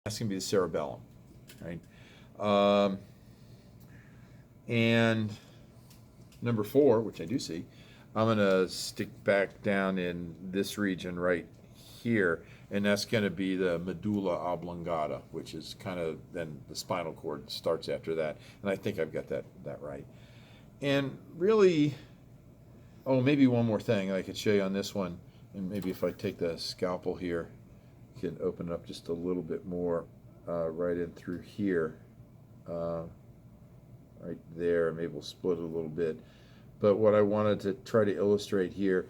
That's going to be the cerebellum, right? Um, and number 4, which I do see, I'm going to stick back down in this region right here, and that's going to be the medulla oblongata, which is kind of then the spinal cord starts after that. And I think I've got that right. And really, oh, maybe one more thing I could show you on this one, and maybe if I take the scalpel here, you can open it up just a little bit more, right in through here, uh, right there. Maybe we'll split it a little bit. But what I wanted to try to illustrate here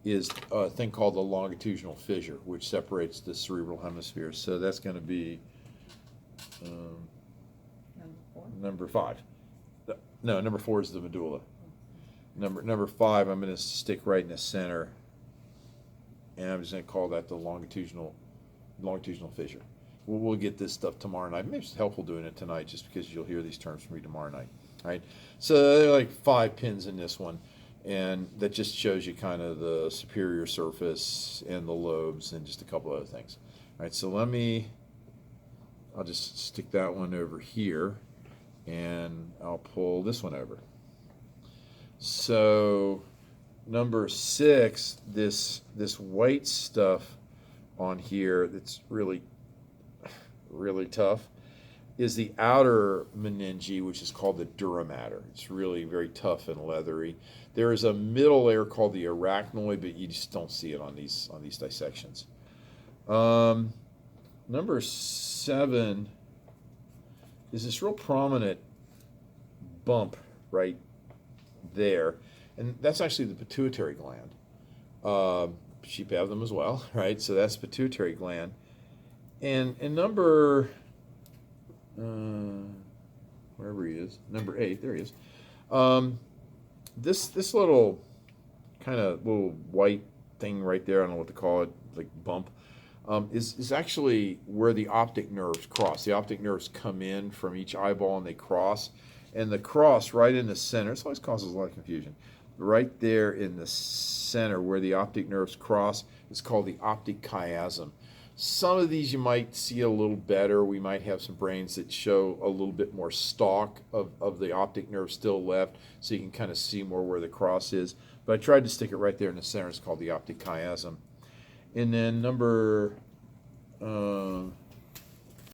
is a thing called the longitudinal fissure, which separates the cerebral hemispheres. So that's going to be um, number 5. No, number 4 is the medulla. Number 5, I'm going to stick right in the center, and I'm just going to call that the longitudinal fissure. We'll get this stuff tomorrow night. Maybe it's helpful doing it tonight, just because you'll hear these terms from me tomorrow night. Right? So there are like 5 pins in this one, and that just shows you kind of the superior surface and the lobes and just a couple other things. All right, so I'll just stick that one over here, and I'll pull this one over. So number 6, this white stuff on here that's really tough is the outer meninge, which is called the dura mater. It's really very tough and leathery. There is a middle layer called the arachnoid, but you just don't see it on these dissections. Number 7 is this real prominent bump right there, and that's actually the pituitary gland. Sheep have them as well, right? So that's pituitary gland. And number, wherever he is, number 8, there he is. This little kind of little white thing right there, I don't know what to call it, like bump, is actually where the optic nerves cross. The optic nerves come in from each eyeball and they cross. And the cross right in the center, this always causes a lot of confusion. Right there in the center where the optic nerves cross is called the optic chiasm. Some of these you might see a little better. We might have some brains that show a little bit more stalk of the optic nerve still left, so you can kind of see more where the cross is. But I tried to stick it right there in the center. It's called the optic chiasm. And then number